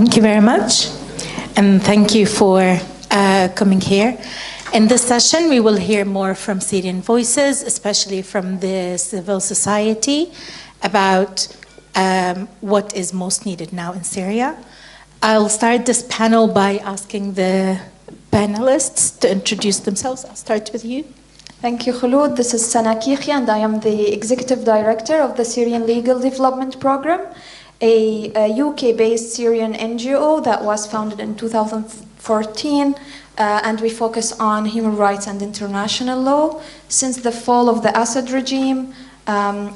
Thank you very much, and thank you for coming here. In this session, we will hear more from Syrian voices, especially from the civil society, about what is most needed now in Syria. I'll start this panel by asking the panelists to introduce themselves. I'll start with you. Thank you, Kholoud. This is Sana Kikhia, and I am the Executive Director of the Syrian Legal Development Program, a UK-based Syrian NGO that was founded in 2014, and we focus on human rights and international law. Since the fall of the Assad regime,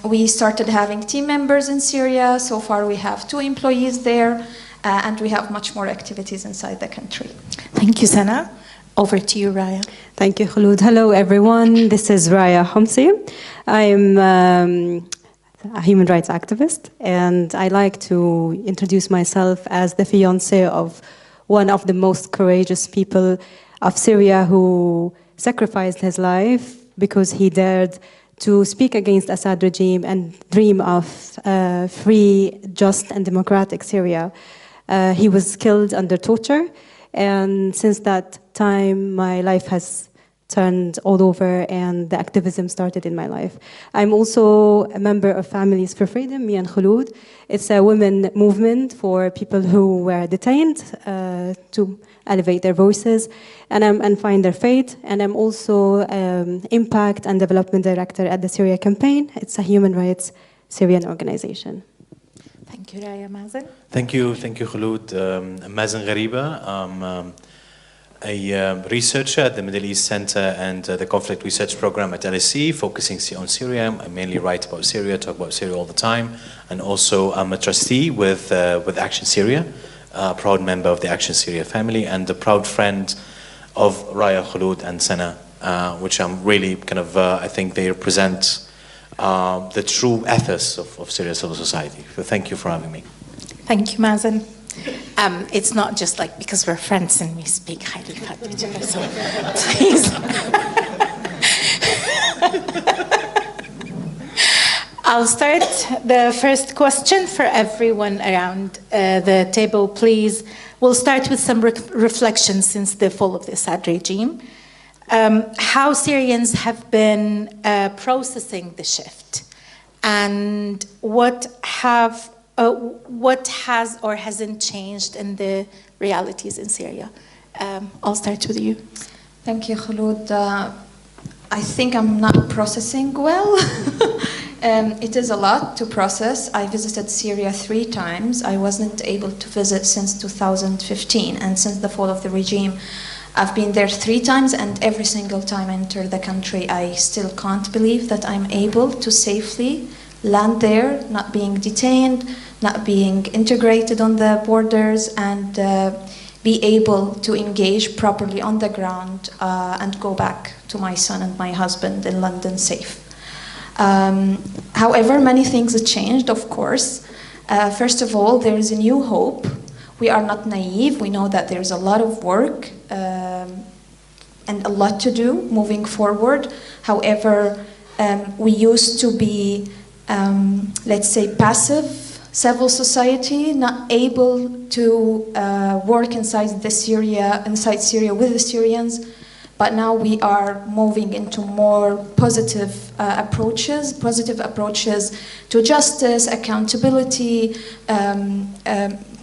we started having team members in Syria. So far, we have 2 employees there, and we have much more activities inside the country. Thank you, Sana. Over to you, Raya. Thank you, Kholoud. Hello, everyone. This is Raya Homsi. I'm a human rights activist, and I like to introduce myself as the fiancée of one of the most courageous people of Syria who sacrificed his life because he dared to speak against Assad regime and dream of free, just, and democratic Syria. He was killed under torture, and since that time, my life has turned all over and the activism started in my life. I'm also a member of Families for Freedom, me and Kholoud. It's a women movement for people who were detained to elevate their voices and find their fate. And I'm also Impact and Development Director at the Syria Campaign. It's a human rights Syrian organization. Thank you, Raya. Mazen. Thank you, Kholoud. Mazen Gharibah, a researcher at the Middle East Center and the Conflict Research Program at LSE, focusing on Syria. I mainly write about Syria, talk about Syria all the time, and also I'm a trustee with Action Syria, a proud member of the Action Syria family, and a proud friend of Raya, Kholoud, and Sana, which I'm really kind of, I think they represent the true ethos of Syrian civil society. So thank you for having me. Thank you, Mazen. It's not just like because we're friends and we speak highly about each other, so please. I'll start the first question for everyone around the table, please. We'll start with some reflections since the fall of the Assad regime. How Syrians have been processing the shift, and what has or hasn't changed in the realities in Syria? I'll start with you. Thank you, Kholoud. I think I'm not processing well. It is a lot to process. I visited Syria 3 times. I wasn't able to visit since 2015, and since the fall of the regime, I've been there 3 times, and every single time I enter the country, I still can't believe that I'm able to safely land there, not being detained, not being integrated on the borders, and be able to engage properly on the ground and go back to my son and my husband in London safe. However, many things have changed, of course. First of all, there is a new hope. We are not naive. We know that there's a lot of work and a lot to do moving forward. However, we used to be let's say, passive civil society, not able to work inside Syria with the Syrians. But now we are moving into more positive approaches to justice, accountability,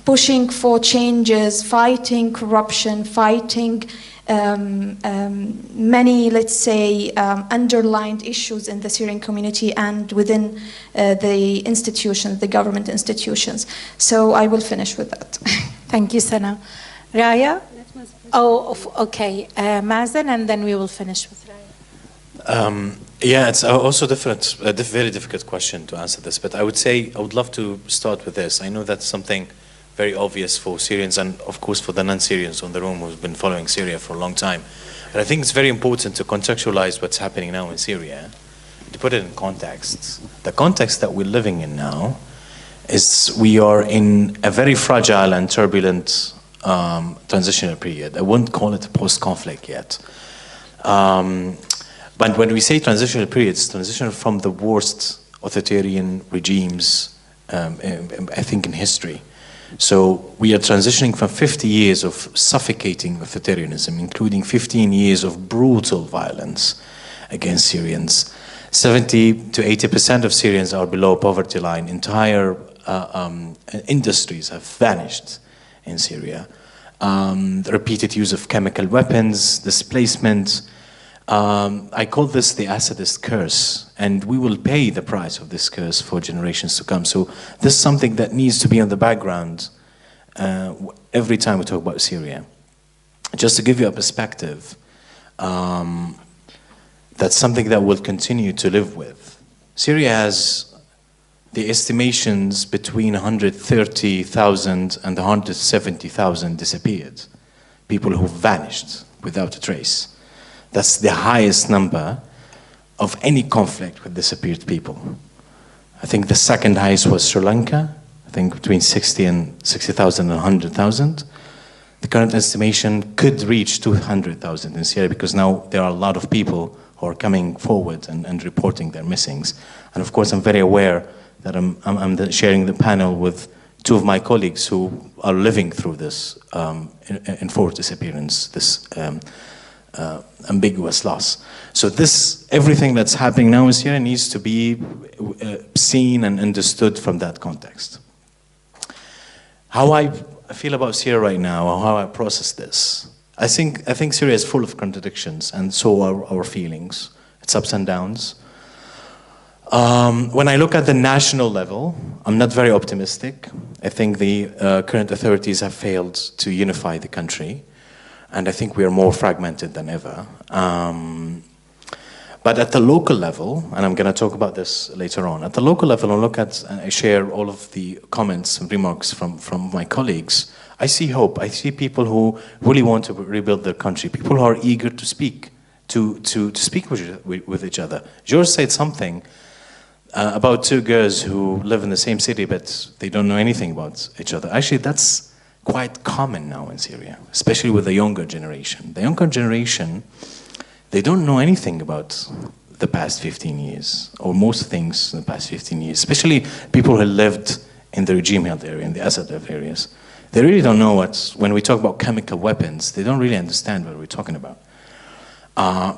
pushing for changes, fighting corruption, fighting many, let's say, underlined issues in the Syrian community and within the institutions, the government institutions. So I will finish with that. Thank you, Sana. Raya? Oh, okay. Mazen, and then we will finish with Raya. Yeah, it's also a very difficult question to answer this, but I would love to start with this. I know that's something very obvious for Syrians and, of course, for the non-Syrians in the room who've been following Syria for a long time. But I think it's very important to contextualize what's happening now in Syria, to put it in context. The context that we're living in now is we are in a very fragile and turbulent transitional period. I wouldn't call it post-conflict yet. But when we say transitional period, it's transitional from the worst authoritarian regimes, I think, in history. So we are transitioning from 50 years of suffocating authoritarianism, including 15 years of brutal violence against Syrians. 70 to 80% of Syrians are below poverty line. Entire industries have vanished in Syria. The repeated use of chemical weapons, displacement. I call this the Assadist curse, and we will pay the price of this curse for generations to come. So this is something that needs to be on the background every time we talk about Syria. Just to give you a perspective, that's something that we'll continue to live with. Syria has the estimations between 130,000 and 170,000 disappeared. People who vanished without a trace. That's the highest number of any conflict with disappeared people. I think the second highest was Sri Lanka, I think between 60,000 and 100,000. The current estimation could reach 200,000 in Syria because now there are a lot of people who are coming forward and reporting their missings. And of course, I'm very aware that I'm sharing the panel with two of my colleagues who are living through this enforced disappearance, this ambiguous loss. So everything that's happening now in Syria needs to be seen and understood from that context. How I feel about Syria right now, or how I process this, I think Syria is full of contradictions, and so are our feelings. It's ups and downs. When I look at the national level, I'm not very optimistic. I think the current authorities have failed to unify the country, and I think we are more fragmented than ever. But at the local level, and I'm going to talk about this later on, at the local level, I look at and I share all of the comments and remarks from my colleagues. I see hope. I see people who really want to rebuild their country, people who are eager to speak, to speak with each other. George said something about two girls who live in the same city, but they don't know anything about each other. Actually, that's quite common now in Syria, especially with the younger generation. The younger generation, they don't know anything about the past 15 years, or most things in the past 15 years, especially people who lived in the regime-held area, in the Assad-held areas. They really don't know when we talk about chemical weapons, they don't really understand what we're talking about.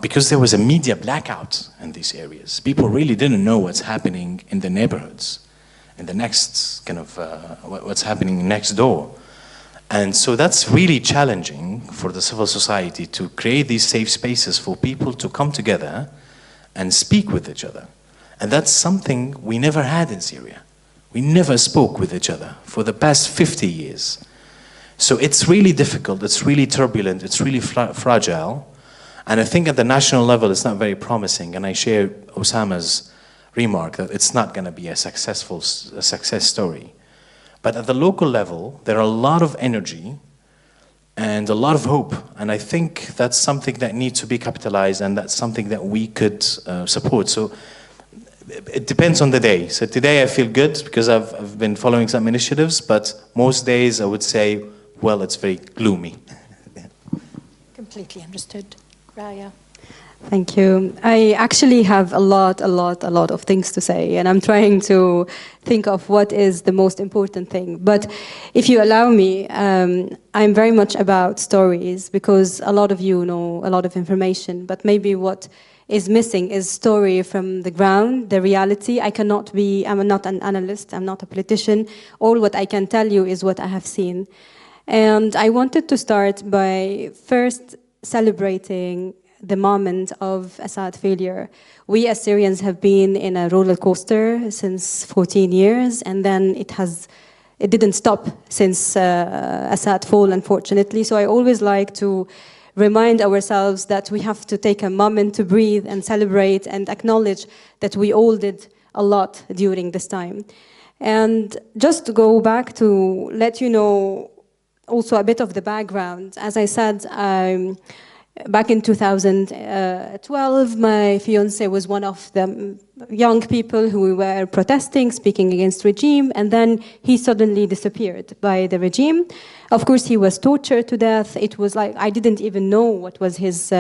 Because there was a media blackout in these areas. People really didn't know what's happening in the neighborhoods, in the next kind of, what's happening next door. And so that's really challenging for the civil society to create these safe spaces for people to come together and speak with each other. And that's something we never had in Syria. We never spoke with each other for the past 50 years. So it's really difficult, it's really turbulent, it's really fragile. And I think at the national level it's not very promising. And I share Osama's remark that it's not going to be a success story. But at the local level, there are a lot of energy and a lot of hope. And I think that's something that needs to be capitalized, and that's something that we could support. So it depends on the day. So today I feel good because I've been following some initiatives, but most days I would say, well, it's very gloomy. Completely understood. Raya. Thank you. I actually have a lot of things to say, and I'm trying to think of what is the most important thing. But if you allow me, I'm very much about stories, because a lot of you know a lot of information, but maybe what is missing is story from the ground, the reality. I'm not an analyst, I'm not a politician. All what I can tell you is what I have seen. And I wanted to start by first celebrating the moment of Assad failure. We as Syrians have been in a roller coaster since 14 years, and then it didn't stop since Assad fall, unfortunately. So I always like to remind ourselves that we have to take a moment to breathe and celebrate and acknowledge that we all did a lot during this time. And just to go back to let you know also a bit of the background, as I said, back in 2012, my fiancé was one of the young people who were protesting, speaking against regime, and then he suddenly disappeared by the regime. Of course, he was tortured to death. It was like, I didn't even know what was his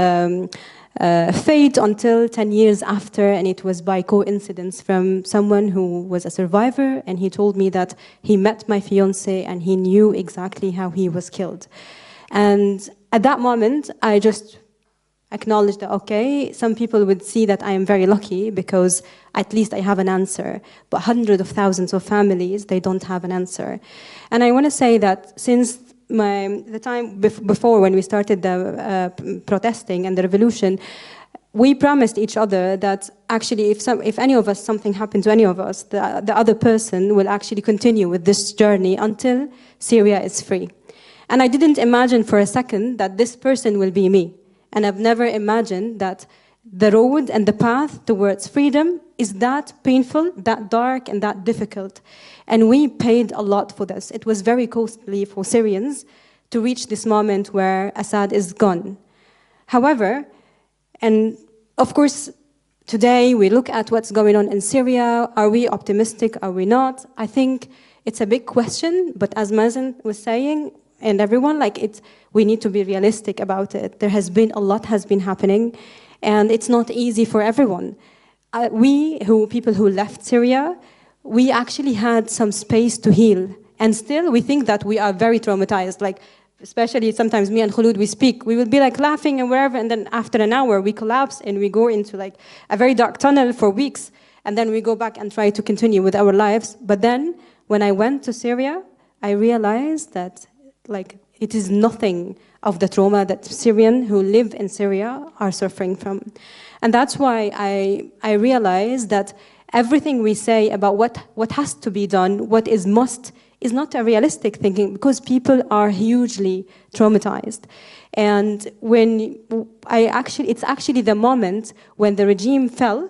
fate until 10 years after, and it was by coincidence from someone who was a survivor, and he told me that he met my fiance and he knew exactly how he was killed. And at that moment, I just acknowledged that, okay, some people would see that I am very lucky because at least I have an answer, but hundreds of thousands of families, they don't have an answer. And I want to say that since the time before when we started the protesting and the revolution, we promised each other that actually if any of us, something happened to any of us, the other person will actually continue with this journey until Syria is free. And I didn't imagine for a second that this person will be me. And I've never imagined that the road and the path towards freedom is that painful, that dark, and that difficult. And we paid a lot for this. It was very costly for Syrians to reach this moment where Assad is gone. However, and of course, today we look at what's going on in Syria. Are we optimistic? Are we not? I think it's a big question, but as Mazen was saying, and everyone, we need to be realistic about it. There has been a lot has been happening, and it's not easy for everyone. People who left Syria, we actually had some space to heal, and still we think that we are very traumatized. Especially sometimes me and Kholoud, we will be laughing and wherever, and then after an hour we collapse and we go into a very dark tunnel for weeks, and then we go back and try to continue with our lives. But then when I went to Syria, I realized that it is nothing of the trauma that Syrians who live in Syria are suffering from. And that's why I realized that everything we say about what has to be done, what is must, is not a realistic thinking, because people are hugely traumatized. And it's actually the moment when the regime fell,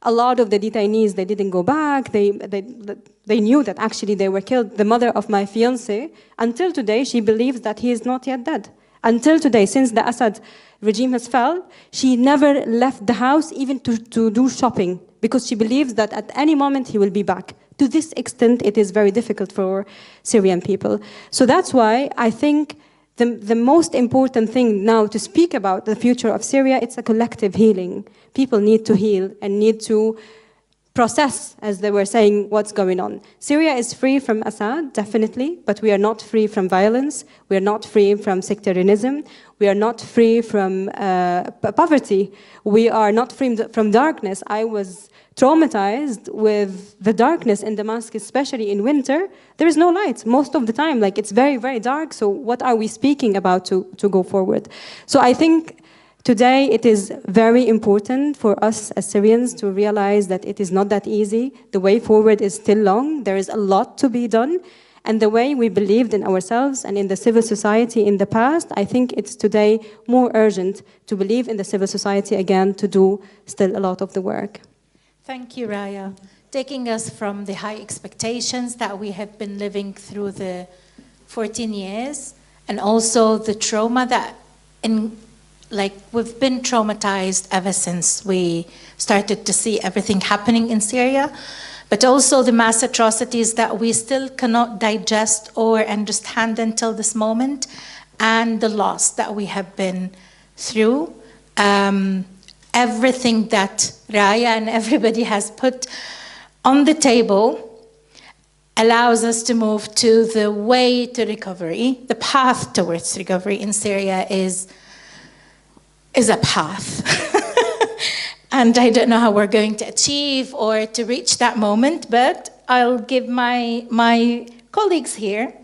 a lot of the detainees, they didn't go back. They knew that actually they were killed. The mother of my fiancé, until today, she believes that he is not yet dead. Until today, since the Assad regime has fell, she never left the house even to do shopping, because she believes that at any moment he will be back. To this extent, it is very difficult for Syrian people. So that's why I think the most important thing now to speak about the future of Syria, it's a collective healing. People need to heal and need to process, as they were saying, what's going on. Syria is free from Assad, definitely, but we are not free from violence. We are not free from sectarianism. We are not free from poverty. We are not free from darkness. I was traumatized with the darkness in Damascus, especially in winter. There is no light most of the time. It's very, very dark. So what are we speaking about to go forward? So I think today it is very important for us as Syrians to realize that it is not that easy. The way forward is still long. There is a lot to be done. And the way we believed in ourselves and in the civil society in the past, I think it's today more urgent to believe in the civil society again, to do still a lot of the work. Thank you, Raya. Taking us from the high expectations that we have been living through the 14 years, and also the trauma that, we've been traumatized ever since we started to see everything happening in Syria, but also the mass atrocities that we still cannot digest or understand until this moment, and the loss that we have been through. Everything that Raya and everybody has put on the table allows us to move to the way to recovery. The path towards recovery in Syria is a path. And I don't know how we're going to achieve or to reach that moment, but I'll give my colleagues here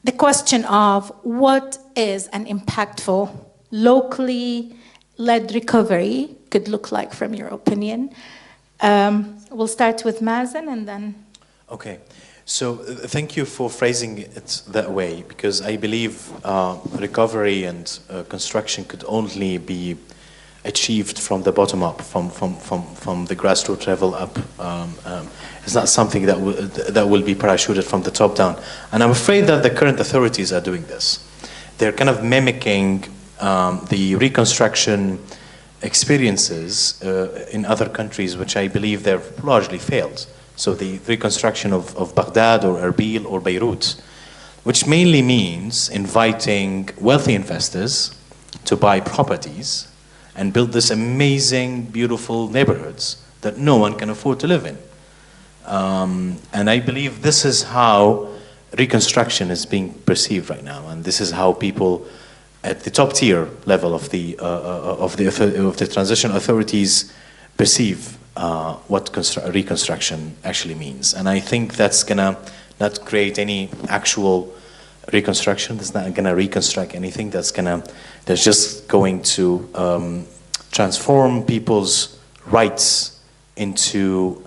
the question of what is an impactful, locally led recovery could look like from your opinion. We'll start with Mazen and then... Okay, so thank you for phrasing it that way, because I believe recovery and construction could only be achieved from the bottom up, from the grassroots level up. It's not something that will be parachuted from the top down. And I'm afraid that the current authorities are doing this. They're kind of mimicking the reconstruction experiences in other countries, which I believe they've largely failed. So the reconstruction of Baghdad or Erbil or Beirut, which mainly means inviting wealthy investors to buy properties and build this amazing, beautiful neighborhoods that no one can afford to live in. And I believe this is how reconstruction is being perceived right now, and this is how people at the top tier level of the transition authorities perceive what reconstruction actually means. And I think that's gonna not create any actual reconstruction. That's not gonna reconstruct anything. That's just going to transform people's rights into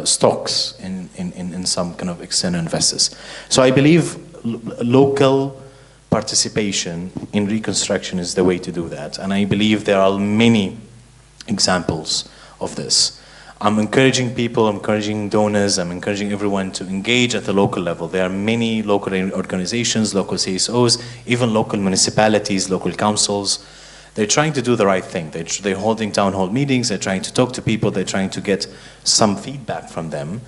stocks in some kind of external investors. So I believe local participation in reconstruction is the way to do that. And I believe there are many examples of this. I'm encouraging people, I'm encouraging donors, I'm encouraging everyone to engage at the local level. There are many local organizations, local CSOs, even local municipalities, local councils. They're trying to do the right thing. They're holding town hall meetings, they're trying to talk to people, they're trying to get some feedback from them.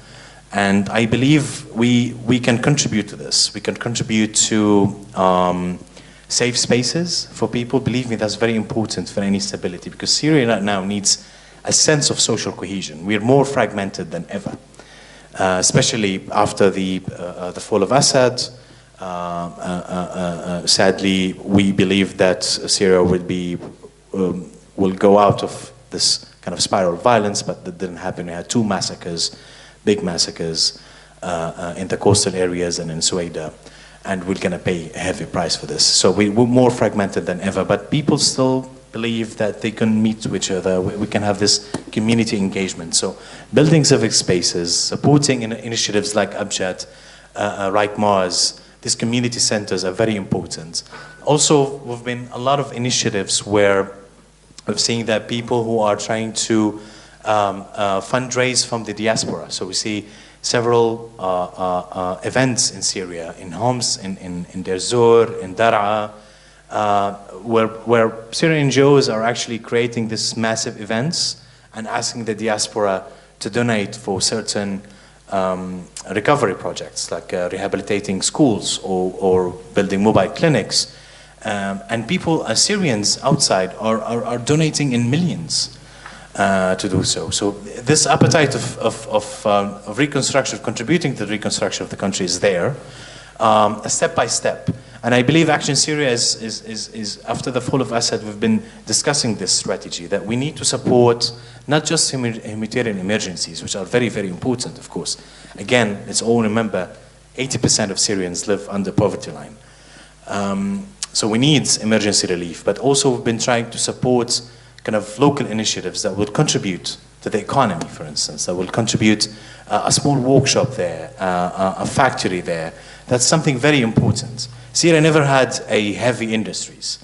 And I believe we can contribute to this. We can contribute to safe spaces for people. Believe me, that's very important for any stability, because Syria right now needs a sense of social cohesion. We are more fragmented than ever, especially after the fall of Assad. Sadly, we believe that Syria will go out of this kind of spiral of violence, but that didn't happen. We had two massacres, big massacres, in the coastal areas and in Sueda, and we're going to pay a heavy price for this. So we're more fragmented than ever, but people still believe that they can meet with each other. We can have this community engagement. So building civic spaces, supporting initiatives like Abjad, like Mars, these community centers are very important. Also, we've been a lot of initiatives where we've seen that people who are trying to fundraise from the diaspora. So we see several events in Syria, in Homs, in Deir Zor, in Dar'a, where Syrian NGOs are actually creating these massive events and asking the diaspora to donate for certain recovery projects, like rehabilitating schools or building mobile clinics. And people, Syrians outside, are donating in millions to do so. So this appetite of reconstruction, contributing to the reconstruction of the country is there, step by step. And I believe Action Syria is after the fall of Assad, we've been discussing this strategy, that we need to support not just humanitarian emergencies, which are very, very important, of course. Again, let's all remember, 80% of Syrians live under poverty line. So we need emergency relief, but also we've been trying to support kind of local initiatives that would contribute to the economy, for instance, that will contribute a small workshop there, a factory there. That's something very important. Syria never had a heavy industries.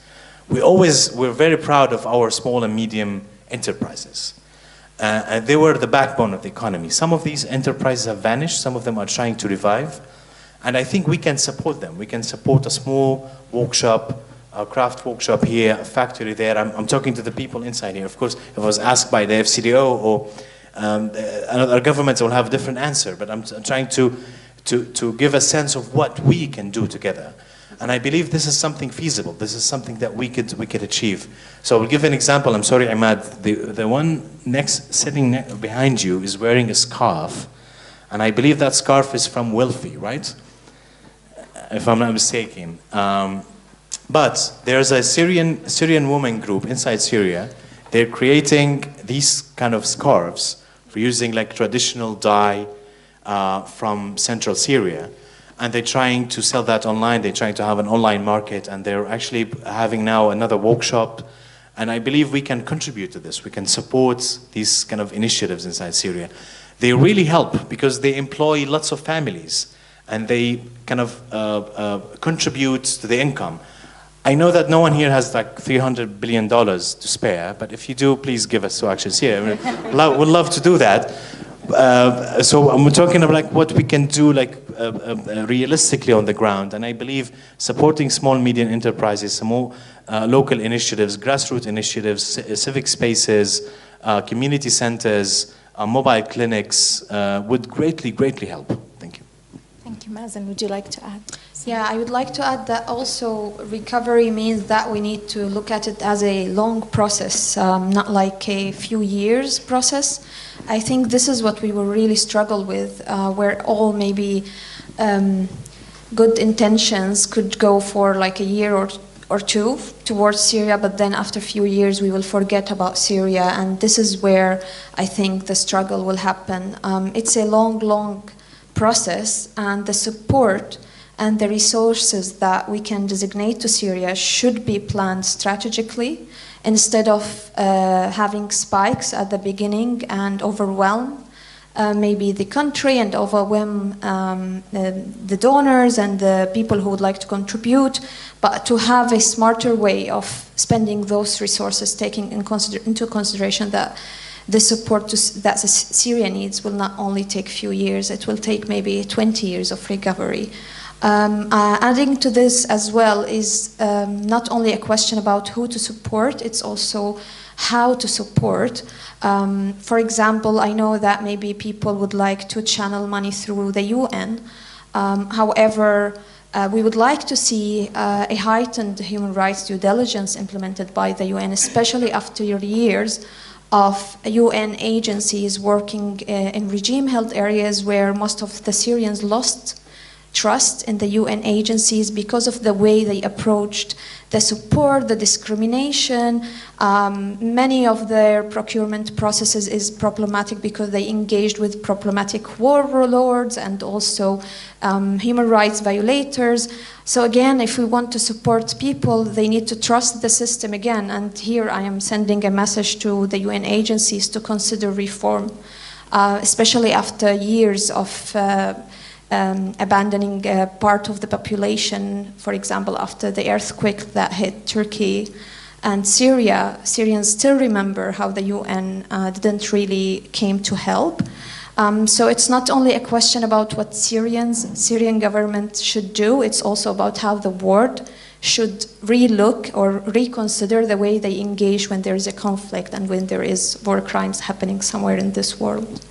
We're very proud of our small and medium enterprises. And they were the backbone of the economy. Some of these enterprises have vanished, some of them are trying to revive. And I think we can support them. We can support a small workshop, a craft workshop here, a factory there. I'm talking to the people inside here. Of course, if I was asked by the FCDO or other governments, will have a different answer. But I'm trying to give a sense of what we can do together. And I believe this is something feasible. This is something that we could achieve. So I'll give an example. I'm sorry, Ahmad. The one sitting behind you is wearing a scarf. And I believe that scarf is from Wilfi, right? If I'm not mistaken. But there's a Syrian woman group inside Syria. They're creating these kind of scarves for using like traditional dye from central Syria. And they're trying to sell that online. They're trying to have an online market. And they're actually having now another workshop. And I believe we can contribute to this. We can support these kind of initiatives inside Syria. They really help because they employ lots of families. And they kind of contribute to the income. I know that no one here has like $300 billion to spare, but if you do, please give us to Action Syria. We'd love to do that. So I'm talking about like what we can do like realistically on the ground. And I believe supporting small medium enterprises, some more local initiatives, grassroots initiatives, civic spaces, community centers, mobile clinics would greatly help. Thank you. Thank you, Mazen. Would you like to add? Yeah, I would like to add that also recovery means that we need to look at it as a long process, not like a few years process. I think this is what we will really struggle with, where all maybe good intentions could go for like a year or two towards Syria, but then after a few years we will forget about Syria, and this is where I think the struggle will happen. It's a long process, and the support and the resources that we can designate to Syria should be planned strategically instead of having spikes at the beginning and overwhelm maybe the country and overwhelm the donors and the people who would like to contribute, but to have a smarter way of spending those resources, taking into consideration that the support that the Syria needs will not only take a few years, it will take maybe 20 years of recovery. Adding to this as well is not only a question about who to support, it's also how to support. For example, I know that maybe people would like to channel money through the UN. However, we would like to see a heightened human rights due diligence implemented by the UN, especially after years of UN agencies working in regime-held areas where most of the Syrians lost trust in the UN agencies because of the way they approached the support, the discrimination. Many of their procurement processes is problematic because they engaged with problematic warlords and also human rights violators. So again, if we want to support people, they need to trust the system again. And here I am sending a message to the UN agencies to consider reform, especially after years of abandoning part of the population, for example, after the earthquake that hit Turkey and Syria. Syrians still remember how the UN didn't really came to help. So it's not only a question about what Syrian government should do, it's also about how the world should re-look or reconsider the way they engage when there is a conflict and when there is war crimes happening somewhere in this world.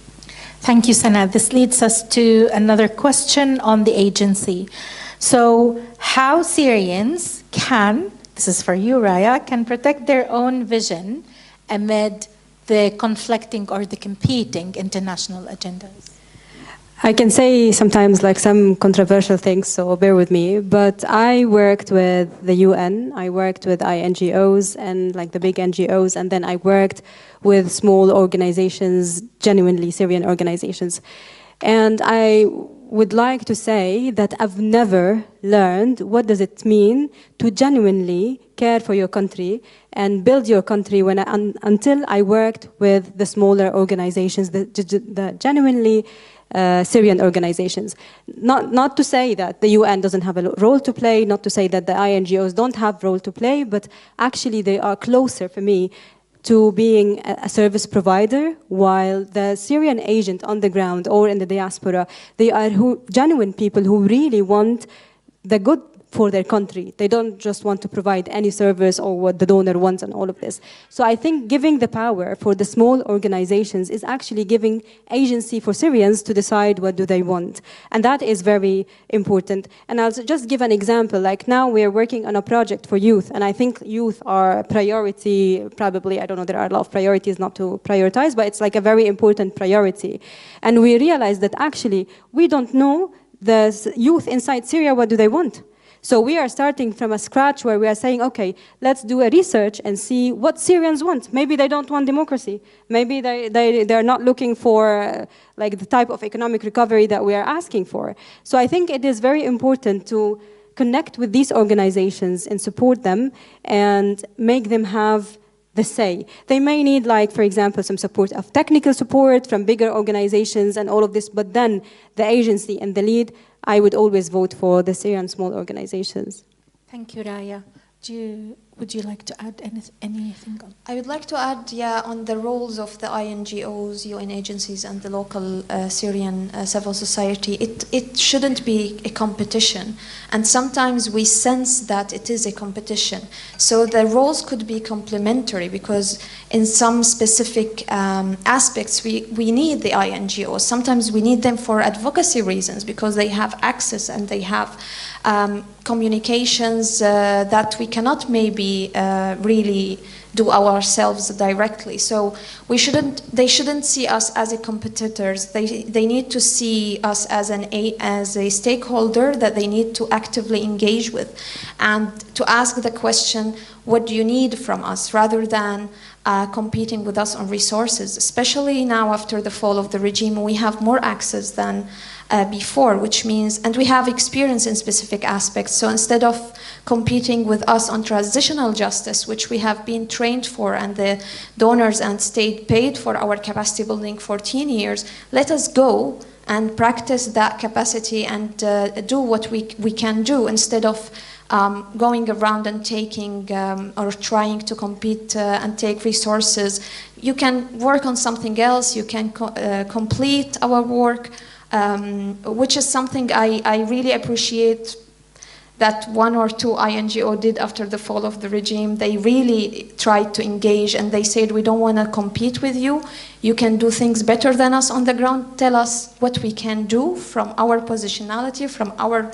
Thank you, Sana. This leads us to another question on the agency. So how Syrians can, this is for you, Raya, can protect their own vision amid the conflicting or the competing international agendas? I can say sometimes like some controversial things, so bear with me, but I worked with the UN, I worked with INGOs and like the big NGOs, and then I worked with small organizations, genuinely Syrian organizations. And I would like to say that I've never learned what does it mean to genuinely care for your country and build your country until I worked with the smaller organizations, the genuinely Syrian organizations. Not to say that the UN doesn't have a role to play, not to say that the INGOs don't have a role to play, but actually they are closer for me to being a service provider, while the Syrian agent on the ground or in the diaspora, they are genuine people who really want the good for their country. They don't just want to provide any service or what the donor wants and all of this. So I think giving the power for the small organizations is actually giving agency for Syrians to decide what do they want. And that is very important. And I'll just give an example. Like now we're working on a project for youth, and I think youth are a priority, probably, I don't know, there are a lot of priorities not to prioritize, but it's like a very important priority. And we realized that actually we don't know the youth inside Syria, what do they want? So we are starting from a scratch where we are saying, okay, let's do a research and see what Syrians want. Maybe they don't want democracy. Maybe they're not looking for like the type of economic recovery that we are asking for. So I think it is very important to connect with these organizations and support them and make them have the say. They may need, like, for example, some support of technical support from bigger organizations and all of this, but then the agency and the lead, I would always vote for the Syrian small organizations. Thank you, Raya. would you like to add anything on? I would like to add, on the roles of the INGOs, UN agencies, and the local Syrian civil society. It shouldn't be a competition, and sometimes we sense that it is a competition. So the roles could be complementary, because in some specific aspects we need the INGOs. Sometimes we need them for advocacy reasons, because they have access and they have communications that we cannot maybe really do ourselves directly. So they shouldn't see us as a competitors. They need to see us as a stakeholder that they need to actively engage with, and to ask the question, what do you need from us, rather than competing with us on resources. Especially now after the fall of the regime, we have more access than before, which means, and we have experience in specific aspects. So instead of competing with us on transitional justice, which we have been trained for, and the donors and state paid for our capacity building 14 years, let us go and practice that capacity and do what we can do, instead of going around and taking or trying to compete and take resources. You can work on something else, you can complete our work, which is something I really appreciate that one or two INGO did after the fall of the regime. They really tried to engage, and they said, we don't want to compete with you. You can do things better than us on the ground. Tell us what we can do from our positionality, from our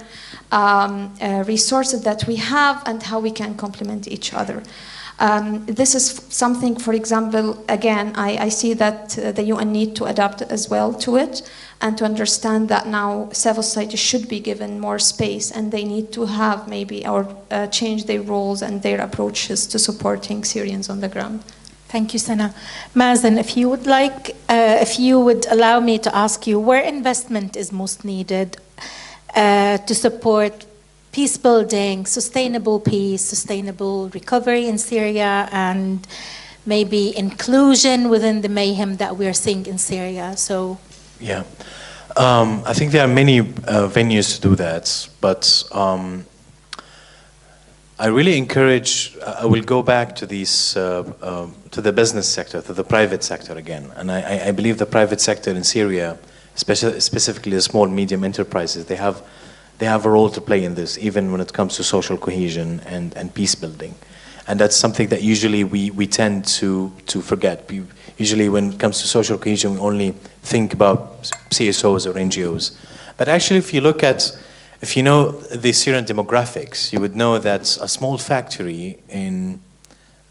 resources that we have, and how we can complement each other. This is something, for example, again, I see that the UN need to adapt as well to it, and to understand that now civil society should be given more space, and they need to have maybe or change their roles and their approaches to supporting Syrians on the ground. Thank you, Sana. Mazen, if you would allow me to ask you where investment is most needed to support peace building, sustainable peace, sustainable recovery in Syria, and maybe inclusion within the mayhem that we're seeing in Syria. So, yeah, I think there are many venues to do that, but I really encourage. I will go back to these to the business sector, to the private sector again, and I believe the private sector in Syria, specifically the small medium enterprises, they have a role to play in this, even when it comes to social cohesion and peace building. And that's something that usually we tend to forget. Usually when it comes to social cohesion, we only think about CSOs or NGOs. But actually, if you know the Syrian demographics, you would know that a small factory in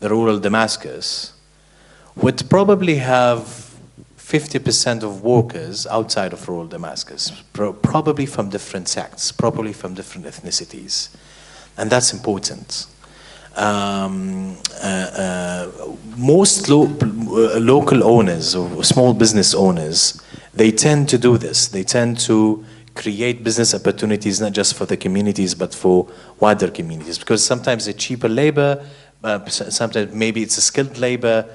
the rural Damascus would probably have 50% of workers outside of rural Damascus, probably from different sects, probably from different ethnicities. And that's important. Most local owners or small business owners, they tend to do this. They tend to create business opportunities not just for the communities but for wider communities, because sometimes it's cheaper labor, sometimes maybe it's a skilled labor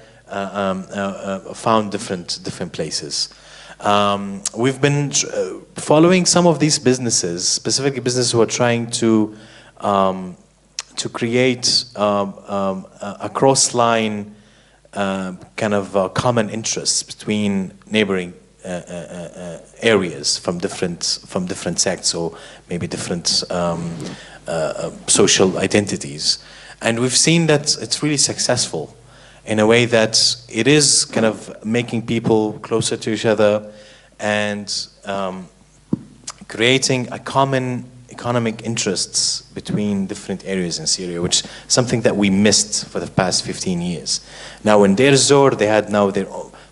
found different places. We've been following some of these businesses, specifically businesses who are trying to create a cross-line kind of common interests between neighboring areas from different sects or maybe different social identities. And we've seen that it's really successful in a way that it is kind of making people closer to each other and creating a common economic interests between different areas in Syria, which is something that we missed for the past 15 years. Now in Deir ez-Zor, they had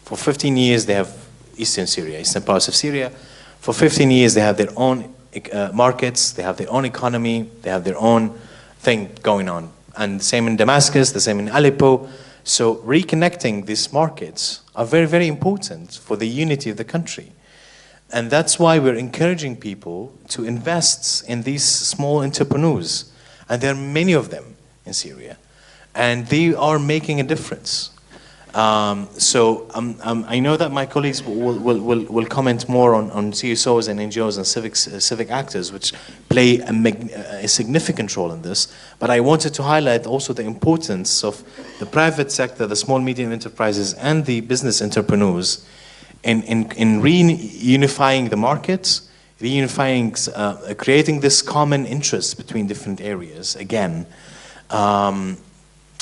for 15 years they have eastern Syria, eastern parts of Syria. For 15 years they have their own markets, they have their own economy, they have their own thing going on. And the same in Damascus, the same in Aleppo. So reconnecting these markets are very, very important for the unity of the country. And that's why we're encouraging people to invest in these small entrepreneurs. And there are many of them in Syria. And they are making a difference. I know that my colleagues will comment more on CSOs and NGOs and civic actors, which play a significant role in this. But I wanted to highlight also the importance of the private sector, the small medium enterprises, and the business entrepreneurs in reunifying the markets, creating this common interest between different areas. Again.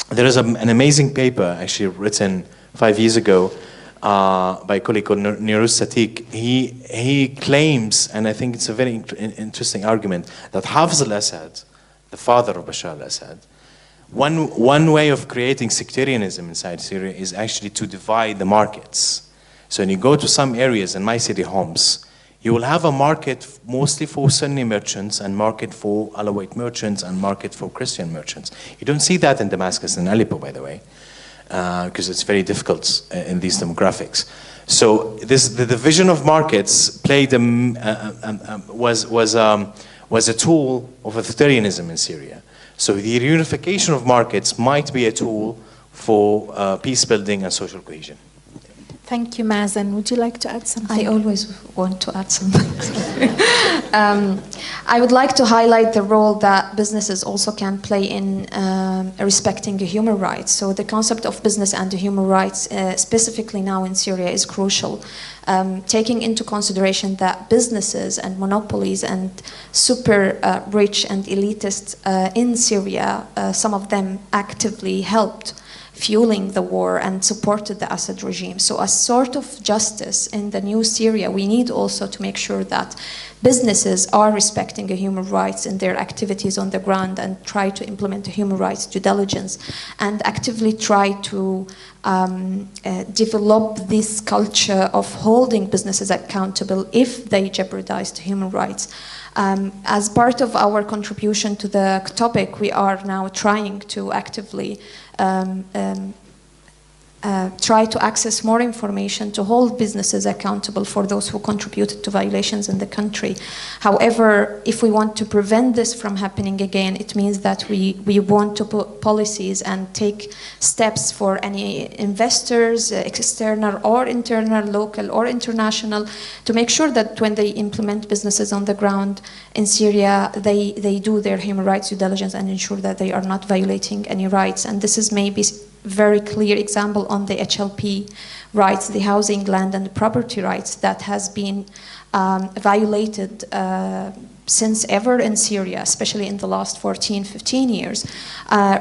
There is an amazing paper actually written 5 years ago by a colleague called Niruz Satiq. He claims, and I think it's a very interesting argument, that Hafez al-Assad, the father of Bashar al-Assad, one way of creating sectarianism inside Syria is actually to divide the markets. So when you go to some areas in my city, Homs, you will have a market mostly for Sunni merchants and market for Alawite merchants and market for Christian merchants. You don't see that in Damascus and Aleppo, by the way, because it's very difficult in these demographics. So the division of markets played was a tool of authoritarianism in Syria. So the reunification of markets might be a tool for peace building and social cohesion. Thank you, Mazen. Would you like to add something? I always want to add something. I would like to highlight the role that businesses also can play in respecting human rights. So the concept of business and human rights, specifically now in Syria, is crucial. Taking into consideration that businesses and monopolies and super rich and elitists in Syria, some of them actively helped fueling the war and supported the Assad regime. So a sort of justice in the new Syria, we need also to make sure that businesses are respecting human rights in their activities on the ground and try to implement human rights due diligence and actively try to develop this culture of holding businesses accountable if they jeopardize the human rights. As part of our contribution to the topic, we are now trying to actively try to access more information to hold businesses accountable for those who contributed to violations in the country. However, if we want to prevent this from happening again, it means that we want to put policies and take steps for any investors, external or internal, local or international, to make sure that when they implement businesses on the ground in Syria, they do their human rights due diligence and ensure that they are not violating any rights. And this is maybe very clear example on the HLP rights, the housing, land and property rights that has been violated since ever in Syria, especially in the last 14, 15 years.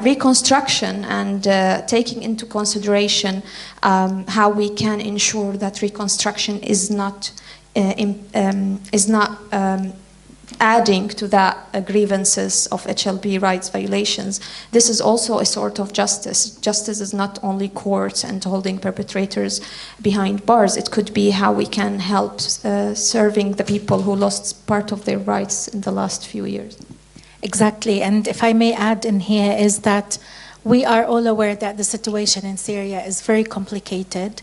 Reconstruction and taking into consideration how we can ensure that reconstruction is not adding to that grievances of HLP rights violations. This is also a sort of justice. Justice is not only courts and holding perpetrators behind bars. It could be how we can help serving the people who lost part of their rights in the last few years. Exactly, and if I may add in here is that we are all aware that the situation in Syria is very complicated.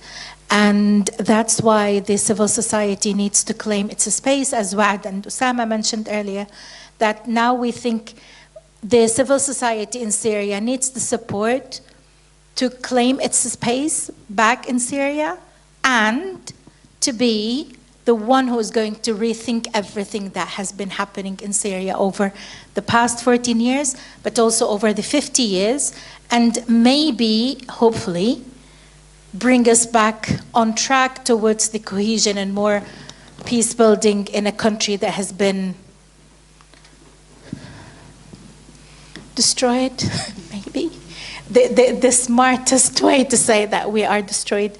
And that's why the civil society needs to claim its space, as Waad and Usama mentioned earlier, that now we think the civil society in Syria needs the support to claim its space back in Syria and to be the one who is going to rethink everything that has been happening in Syria over the past 14 years, but also over the 50 years, and maybe, hopefully, bring us back on track towards the cohesion and more peace building in a country that has been destroyed, maybe. The smartest way to say that we are destroyed.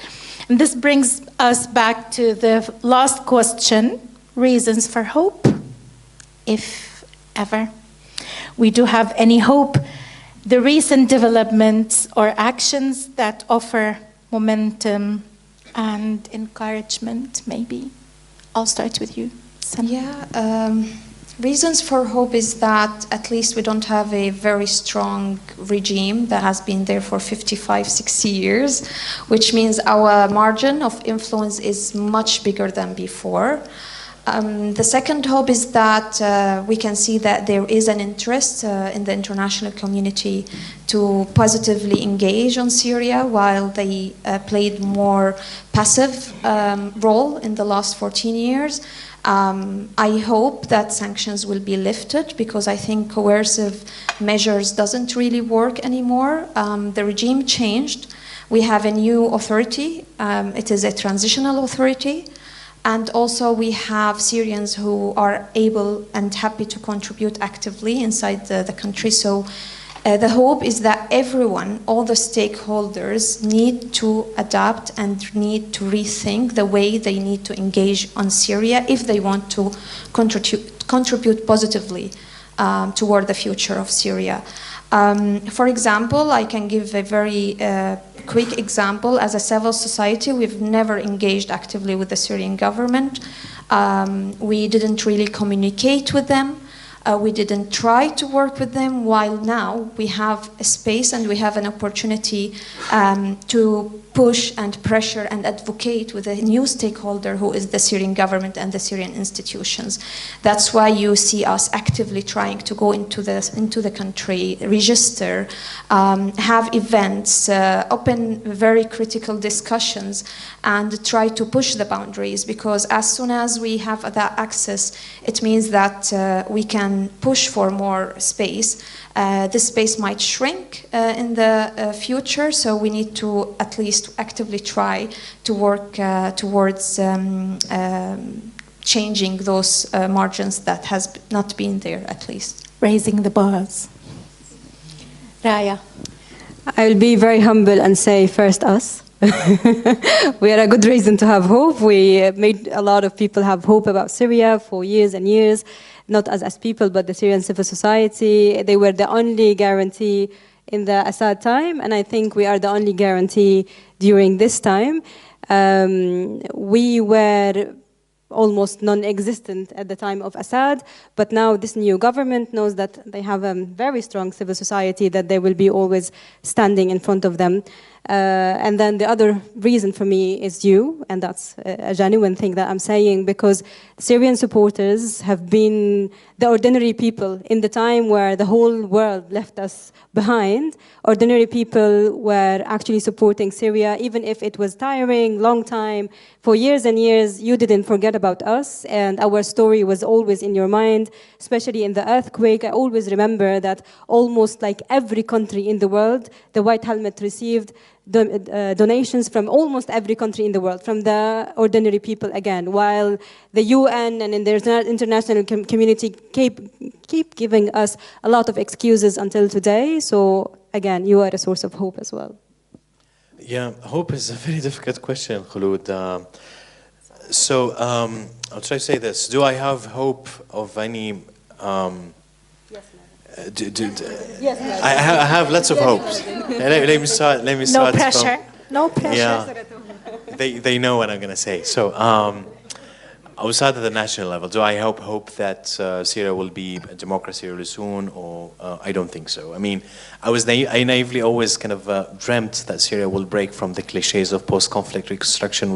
And this brings us back to the last question, reasons for hope, if ever we do have any hope. The recent developments or actions that offer momentum and encouragement, maybe. I'll start with you, Sam. Yeah, reasons for hope is that at least we don't have a very strong regime that has been there for 55, 60 years, which means our margin of influence is much bigger than before. The second hope is that we can see that there is an interest in the international community to positively engage on Syria, while they played more passive role in the last 14 years. I hope that sanctions will be lifted, because I think coercive measures doesn't really work anymore. The regime changed. We have a new authority. It is a transitional authority. And also we have Syrians who are able and happy to contribute actively inside the country. So the hope is that everyone, all the stakeholders, need to adapt and need to rethink the way they need to engage on Syria if they want to contribute positively toward the future of Syria. For example, I can give a very quick example. As a civil society, we've never engaged actively with the Syrian government. We didn't really communicate with them. We didn't try to work with them, while now we have a space and we have an opportunity to push and pressure and advocate with a new stakeholder who is the Syrian government and the Syrian institutions. That's why you see us actively trying to go into the country, register, have events, open very critical discussions, and try to push the boundaries, because as soon as we have that access, it means that we can push for more space. This space might shrink in the future, so we need to at least actively try to work towards changing those margins that has not been there, at least. Raising the bars. Raya. I will be very humble and say first us. We had a good reason to have hope. We made a lot of people have hope about Syria for years and years, not as people, but the Syrian civil society. They were the only guarantee in the Assad time, and I think we are the only guarantee during this time. We were almost non-existent at the time of Assad, but now this new government knows that they have a very strong civil society, that they will be always standing in front of them. And then the other reason for me is you, and that's a genuine thing that I'm saying, because Syrian supporters have been the ordinary people in the time where the whole world left us behind. Ordinary people were actually supporting Syria, even if it was tiring, long time. For years and years, you didn't forget about us, and our story was always in your mind, especially in the earthquake. I always remember that almost like every country in the world, the White Helmet received donations from almost every country in the world, from the ordinary people again, while the UN and in the international community keep giving us a lot of excuses until today. So again, you are a source of hope as well. Yeah, hope is a very difficult question, Kholoud. I'll try to say this. Do I have hope of any... Yes, I have lots of hopes. Let me start. No pressure. No pressure. Yeah, they know what I'm going to say. So, outside of the national level, do I hope that Syria will be a democracy really soon? Or I don't think so. I mean, I naively always kind of dreamt that Syria will break from the cliches of post-conflict reconstruction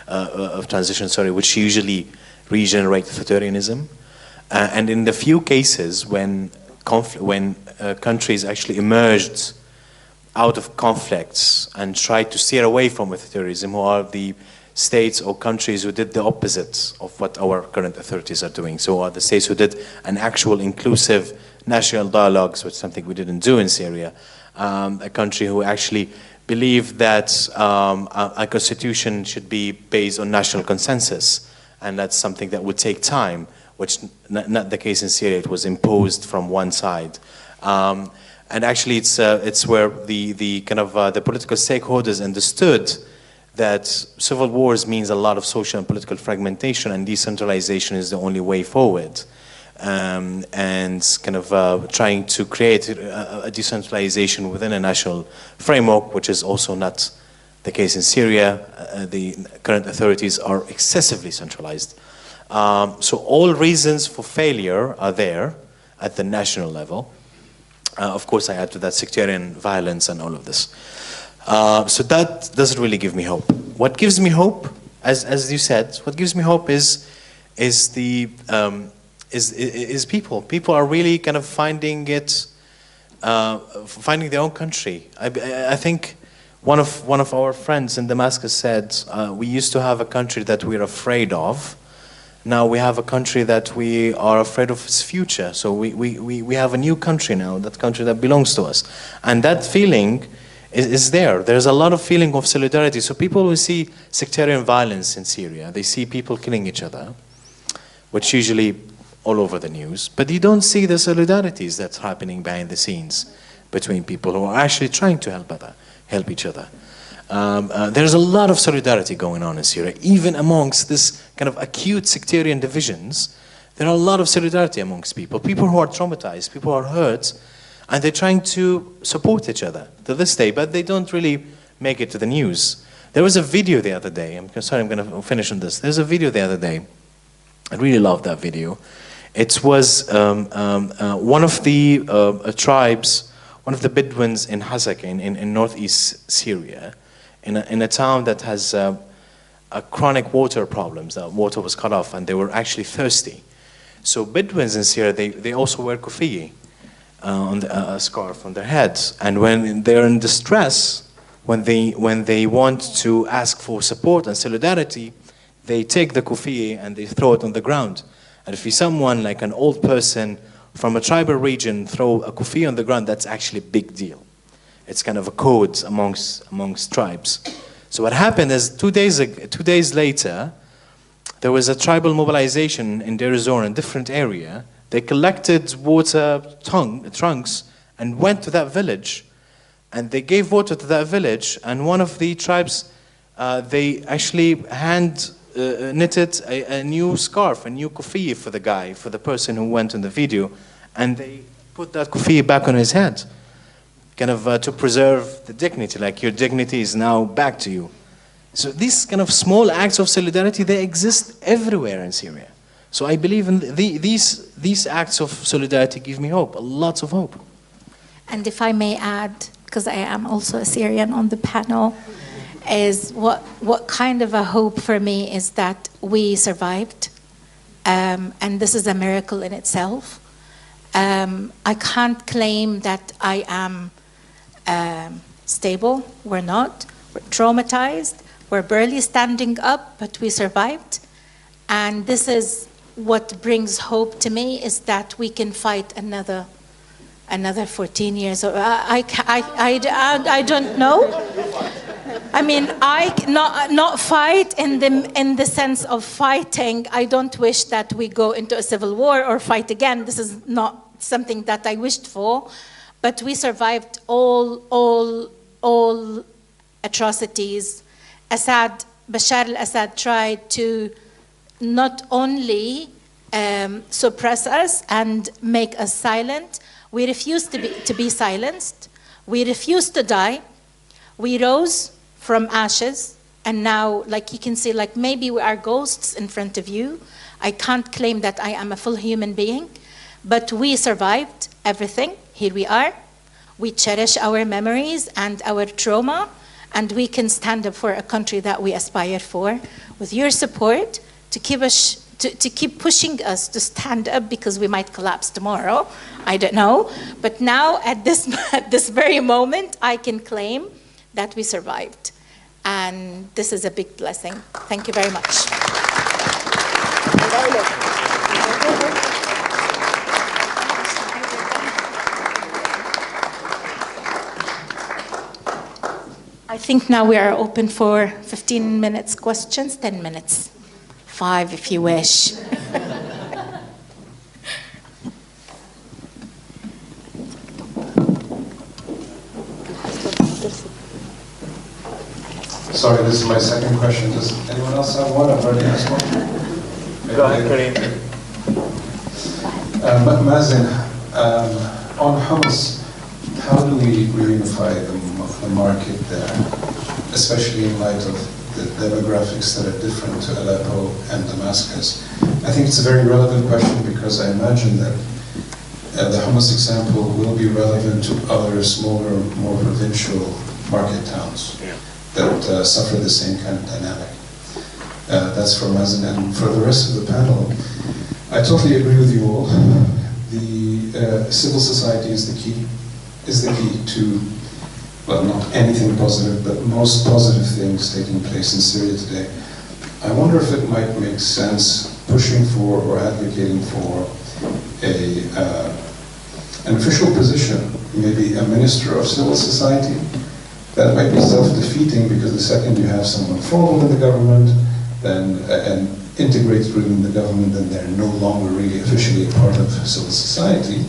of transition, which usually regenerate authoritarianism. And in the few cases when countries actually emerged out of conflicts and tried to steer away from authoritarianism, who are the states or countries who did the opposite of what our current authorities are doing. So are the states who did an actual inclusive national dialogues, which is something we didn't do in Syria. A country who actually believed that a constitution should be based on national consensus, and that's something that would take time, which not the case in Syria. It was imposed from one side, and actually it's where the kind of the political stakeholders understood that civil wars means a lot of social and political fragmentation, and decentralization is the only way forward, and kind of trying to create a decentralization within a national framework, which is also not the case in Syria. The current authorities are excessively centralized. So all reasons for failure are there at the national level. Of course, I add to that sectarian violence and all of this. So that doesn't really give me hope. What gives me hope, as you said, what gives me hope is is the is people. People are really kind of finding it, finding their own country. I think one of our friends in Damascus said, we used to have a country that we're afraid of. Now we have a country that we are afraid of its future. So we have a new country now, that country that belongs to us. And that feeling is there. There's a lot of feeling of solidarity. So people will see sectarian violence in Syria. They see people killing each other, which usually all over the news. But you don't see the solidarities that's happening behind the scenes between people who are actually trying to help each other. There's a lot of solidarity going on in Syria. Even amongst this kind of acute sectarian divisions, there are a lot of solidarity amongst people. People who are traumatized, people who are hurt, and they're trying to support each other to this day, but they don't really make it to the news. There was a video the other day, I'm going to finish on this. There's a video the other day. I really loved that video. It was one of the tribes, one of the Bedouins in Hazaka in northeast Syria, in a town that has a chronic water problems. The water was cut off and they were actually thirsty. So Bedouins in Syria, they also wear kufiya, a scarf on their heads. And when they're in distress, when they want to ask for support and solidarity, they take the kufiya and they throw it on the ground. And if you see someone like an old person from a tribal region throw a kufiya on the ground, that's actually a big deal. It's kind of a code amongst tribes. So what happened is 2 days later, there was a tribal mobilization in Deir ez-Zor in a different area. They collected water trunks and went to that village, and they gave water to that village. And one of the tribes, they actually knitted a new scarf, a new kufiya for the guy, for the person who went in the video, and they put that kufiya back on his head, kind of to preserve the dignity, like your dignity is now back to you. So these kind of small acts of solidarity, they exist everywhere in Syria. So I believe in these acts of solidarity give me hope, lots of hope. And if I may add, because I am also a Syrian on the panel, is what kind of a hope for me is that we survived, and this is a miracle in itself. I can't claim that I am stable. We're not. We're traumatized. We're barely standing up, but we survived. And this is what brings hope to me, is that we can fight another 14 years. I don't know. I mean, not fight in the sense of fighting. I don't wish that we go into a civil war or fight again. This is not something that I wished for. But we survived all atrocities. Bashar al-Assad tried to not only suppress us and make us silent. We refused to be silenced. We refused to die. We rose from ashes, and now, like you can see, like maybe we are ghosts in front of you. I can't claim that I am a full human being, but we survived everything. Here we are. We cherish our memories and our trauma, and we can stand up for a country that we aspire for. With your support, to keep pushing us to stand up, because we might collapse tomorrow. I don't know. But now, at this very moment, I can claim that we survived. And this is a big blessing. Thank you very much. I think now we are open for 15 minutes questions, 10 minutes. 5 if you wish. Sorry, this is my second question. Does anyone else have one? I've already asked one. Go ahead, Karim. Mazen, on Homs, how do we reunify the market there, especially in light of the demographics that are different to Aleppo and Damascus? I think it's a very relevant question, because I imagine that the Homs example will be relevant to other smaller, more provincial market towns that suffer the same kind of dynamic. That's for Mazen. And for the rest of the panel, I totally agree with you all. The civil society is the key to, well, not anything positive, but most positive things taking place in Syria today. I wonder if it might make sense pushing for or advocating for an official position, maybe a minister of civil society. That might be self-defeating, because the second you have someone formal in the government, then and integrated within the government, then they're no longer really officially a part of civil society.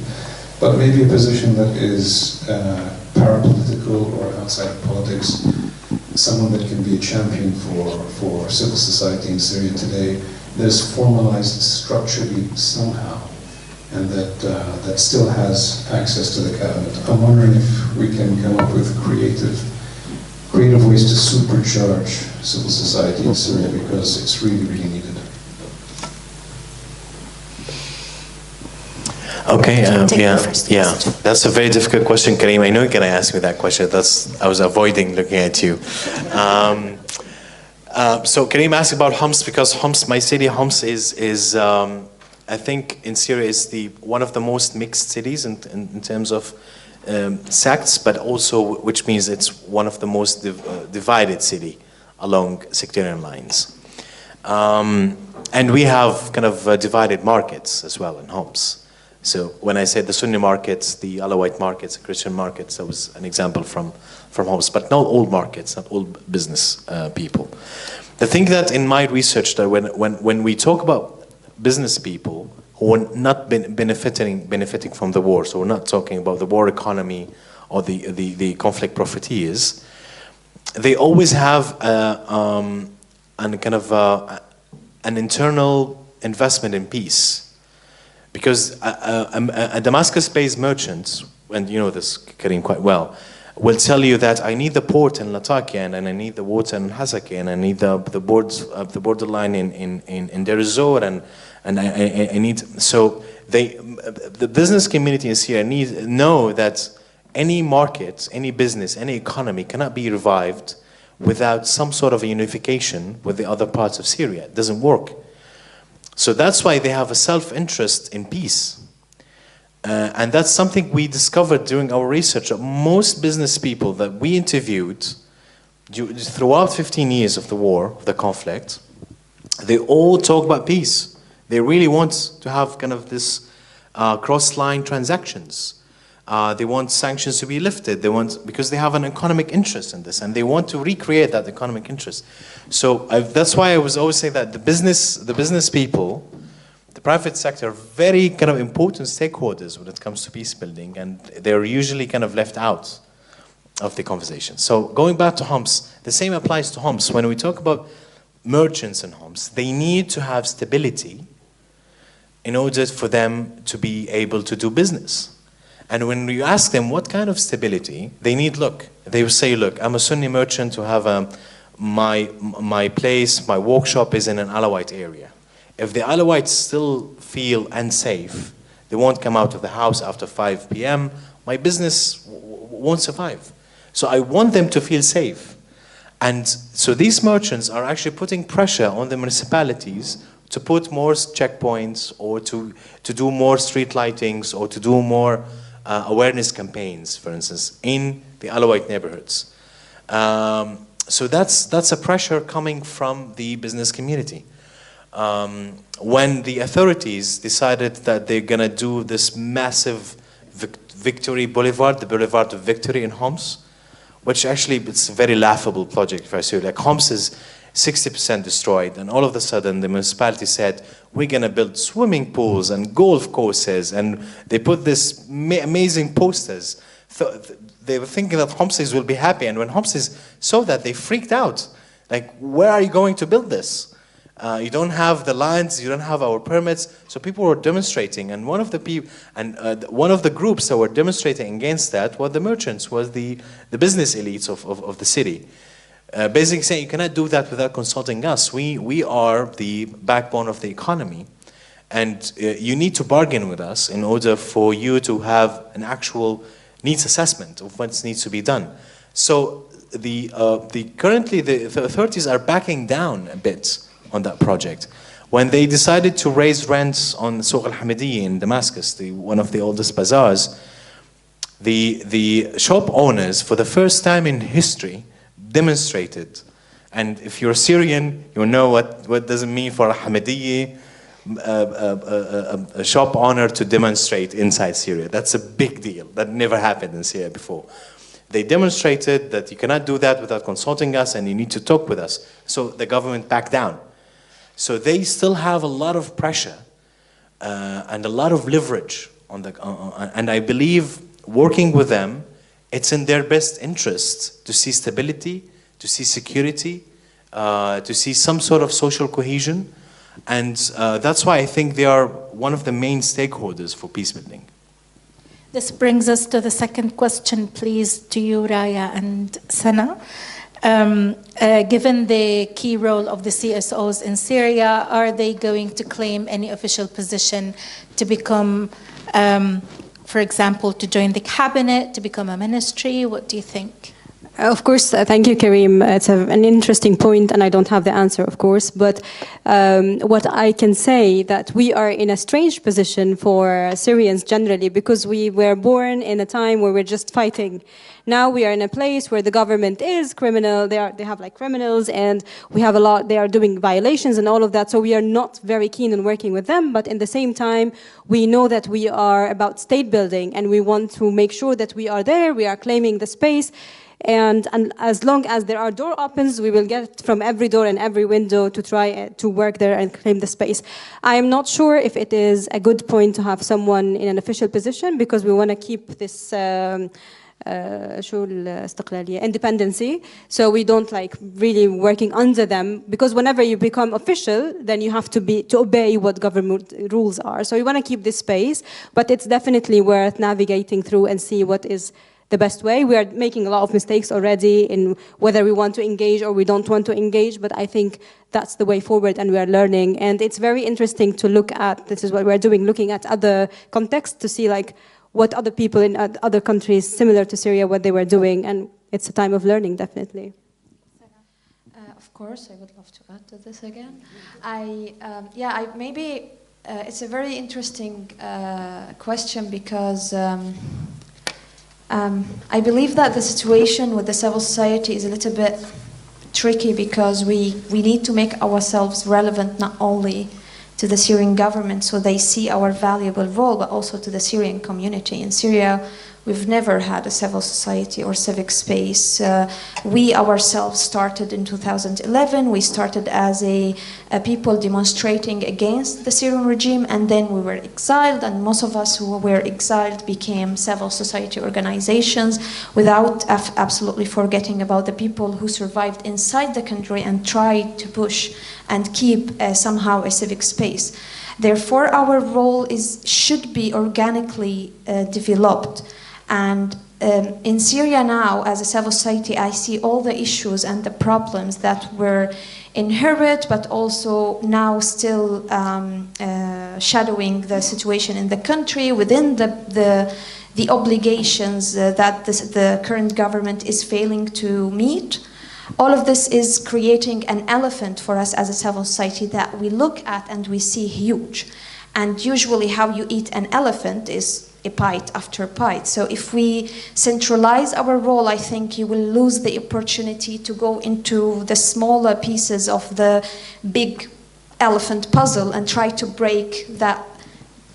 But maybe a position that is parapolitical or outside of politics, someone that can be a champion for civil society in Syria today, that is formalized structurally somehow, and that still has access to the cabinet. I'm wondering if we can come up with creative ways to supercharge civil society in Syria, because it's really, really needed. Okay, that's a very difficult question, Karim. I know you're gonna ask me that question. I was avoiding looking at you. So Karim asked about Homs, because Homs, my city, Homs is I think in Syria is one of the most mixed cities in terms of sects, but also, which means it's one of the most divided city along sectarian lines. And we have kind of divided markets as well in Homs. So when I said the Sunni markets, the Alawite markets, the Christian markets, that was an example from Homs, but not all markets, not all business people. The thing that in my research, that when we talk about business people who are not benefiting from the war, so we're not talking about the war economy or the conflict profiteers, they always have an internal investment in peace. Because a Damascus-based merchant, and you know this, Karim, quite well, will tell you that I need the port in Latakia, and I need the water in Hasaki, and I need the borderline in Deir ez-Zor, and I need. So the business community in Syria know that any market, any business, any economy cannot be revived without some sort of a unification with the other parts of Syria. It doesn't work. So that's why they have a self-interest in peace. And that's something we discovered during our research. Most business people that we interviewed throughout 15 years of the war, of the conflict, they all talk about peace. They really want to have kind of this cross-line transactions. They want sanctions to be lifted. Because they have an economic interest in this, and they want to recreate that economic interest. So that's why I was always saying that the business people, the private sector, are very kind of important stakeholders when it comes to peace building, and they're usually kind of left out of the conversation. So going back to Homs, the same applies to Homs. When we talk about merchants in Homs, they need to have stability in order for them to be able to do business. And when you ask them what kind of stability, they will say, look, I'm a Sunni merchant who have my place, my workshop is in an Alawite area. If the Alawites still feel unsafe, they won't come out of the house after 5 p.m., my business won't survive. So I want them to feel safe. And so these merchants are actually putting pressure on the municipalities to put more checkpoints, or to do more street lightings, or to do more awareness campaigns, for instance, in the Alawite neighborhoods. So that's a pressure coming from the business community. When the authorities decided that they're gonna do this massive victory boulevard, the Boulevard of Victory in Homs, which actually it's a very laughable project if I say, like, Homs is 60% destroyed, and all of a sudden the municipality said, we're gonna build swimming pools and golf courses, and they put this amazing posters. They were thinking that Homsis will be happy, and when Homsis saw that, they freaked out. Like, where are you going to build this? You don't have the lands, you don't have our permits. So people were demonstrating, and one of the groups that were demonstrating against that were the merchants, was the business elites of the city. Basically saying, you cannot do that without consulting us. We are the backbone of the economy, and you need to bargain with us in order for you to have an actual needs assessment of what needs to be done. So currently the authorities are backing down a bit on that project. When they decided to raise rents on Souq al-Hamidiyya in Damascus, one of the oldest bazaars, the shop owners, for the first time in history, demonstrated. And if you're Syrian, you know what does it mean for a Hamidiyya, a shop owner to demonstrate inside Syria. That's a big deal. That never happened in Syria before. They demonstrated that you cannot do that without consulting us and you need to talk with us. So the government backed down. So they still have a lot of pressure and a lot of leverage on and I believe working with them, it's in their best interest to see stability, to see security, to see some sort of social cohesion. And that's why I think they are one of the main stakeholders for peacebuilding. This brings us to the second question, please, to you, Raya and Sana. Given the key role of the CSOs in Syria, are they going to claim any official position to become, for example, to join the cabinet, to become a ministry? What do you think? Of course, thank you, Karim. It's an interesting point, and I don't have the answer, of course. But what I can say that we are in a strange position for Syrians generally, because we were born in a time where we're just fighting. Now we are in a place where the government is criminal. They have like criminals, and we have a lot. They are doing violations and all of that. So we are not very keen on working with them. But in the same time, we know that we are about state building, and we want to make sure that we are there. We are claiming the space. And as long as there are door opens, we will get from every door and every window to try to work there and claim the space. I am not sure if it is a good point to have someone in an official position, because we want to keep this independency, so we don't like really working under them, because whenever you become official, then you have to obey what government rules are. So we want to keep this space, but it's definitely worth navigating through and see what is the best way. We are making a lot of mistakes already in whether we want to engage or we don't want to engage, but I think that's the way forward, and we are learning. And it's very interesting to look at, this is what we're doing, looking at other contexts to see like what other people in other countries similar to Syria, what they were doing, and it's a time of learning, definitely. Of course, I would love to add to this again. It's a very interesting question, because I believe that the situation with the civil society is a little bit tricky, because we need to make ourselves relevant not only to the Syrian government so they see our valuable role, but also to the Syrian community. In Syria, we've never had a civil society or civic space. We ourselves started in 2011. We started as a people demonstrating against the Syrian regime, and then we were exiled, and most of us who were exiled became civil society organizations, without absolutely forgetting about the people who survived inside the country and tried to push and keep somehow a civic space. Therefore, our role should be organically developed. And in Syria now, as a civil society, I see all the issues and the problems that were inherent, but also now still shadowing the situation in the country within the obligations that the current government is failing to meet. All of this is creating an elephant for us as a civil society that we look at and we see huge. And usually how you eat an elephant is a bite after bite. So if we centralize our role, I think you will lose the opportunity to go into the smaller pieces of the big elephant puzzle and try to break that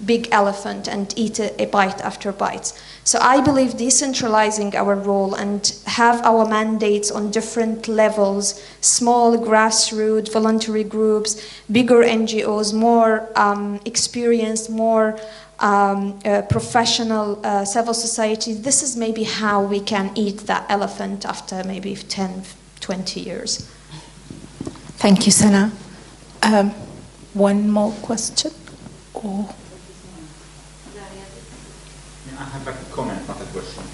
big elephant and eat a bite after bite. So I believe decentralizing our role and have our mandates on different levels, small grassroots, voluntary groups, bigger NGOs, more experienced, more professional civil society. This is maybe how we can eat that elephant after maybe 10, 20 years. Thank you, Sana. One more question? Oh. I have a comment, not a question.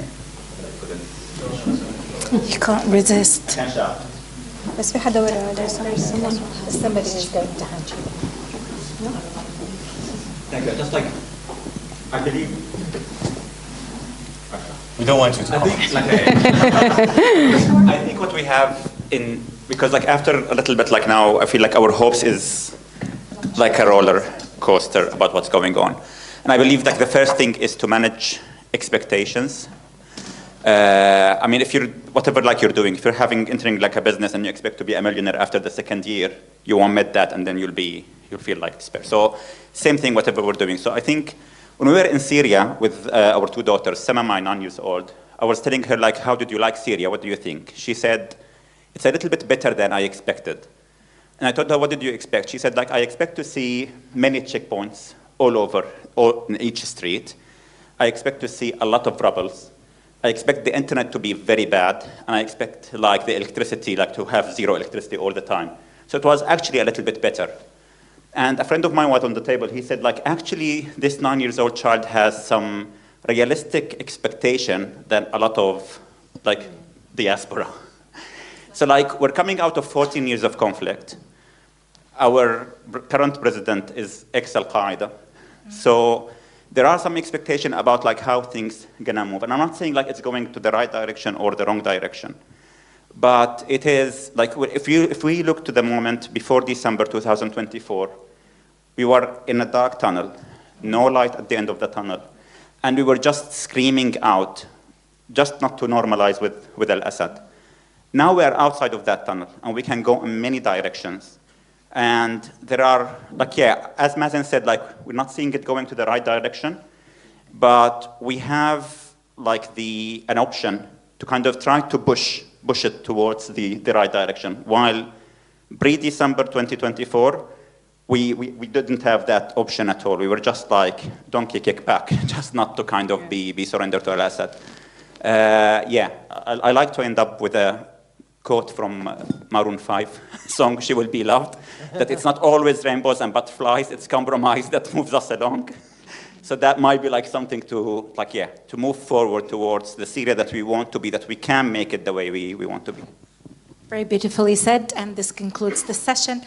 You can't resist. بس في حدا ورا Somebody is going to hand you. Thank you. Just like, I believe. We don't want you to I think what we have in Because like after a little bit, like now, I feel like our hopes is like a roller coaster about what's going on. And I believe like the first thing is to manage expectations. I mean, if you're, whatever like you're doing, if you're entering like a business and you expect to be a millionaire after the second year, you won't meet that and then you'll feel like despair. So same thing, whatever we're doing. So I think when we were in Syria with our two daughters, Sama, 9 years old, I was telling her like, how did you like Syria? What do you think? She said, it's a little bit better than I expected. And I told her, what did you expect? She said, like, I expect to see many checkpoints all over, in each street. I expect to see a lot of rubbles. I expect the internet to be very bad, and I expect like the electricity, like to have zero electricity all the time. So it was actually a little bit better. And a friend of mine was on the table. He said, like, actually, this 9-year-old child has some realistic expectation than a lot of like diaspora. So like we're coming out of 14 years of conflict. Our current president is ex-Al-Qaeda. So there are some expectation about like how things gonna move. And I'm not saying like it's going to the right direction or the wrong direction. But it is like if we look to the moment before December 2024, we were in a dark tunnel, no light at the end of the tunnel. And we were just screaming out, just not to normalize with Al-Assad. Now we are outside of that tunnel, and we can go in many directions. And there are, like, yeah, as Mazen said, like, we're not seeing it going to the right direction, but we have, like, an option to kind of try to push it towards the right direction. While pre-December 2024, we didn't have that option at all. We were just like, donkey kick back, just not to kind of be surrendered to Al-Assad. Yeah, I like to end up with a quote from Maroon 5 song, She Will Be Loved, that it's not always rainbows and butterflies, it's compromise that moves us along. So that might be like something to, like, yeah, to move forward towards the Syria that we want to be, that we can make it the way we want to be. Very beautifully said, and this concludes the session.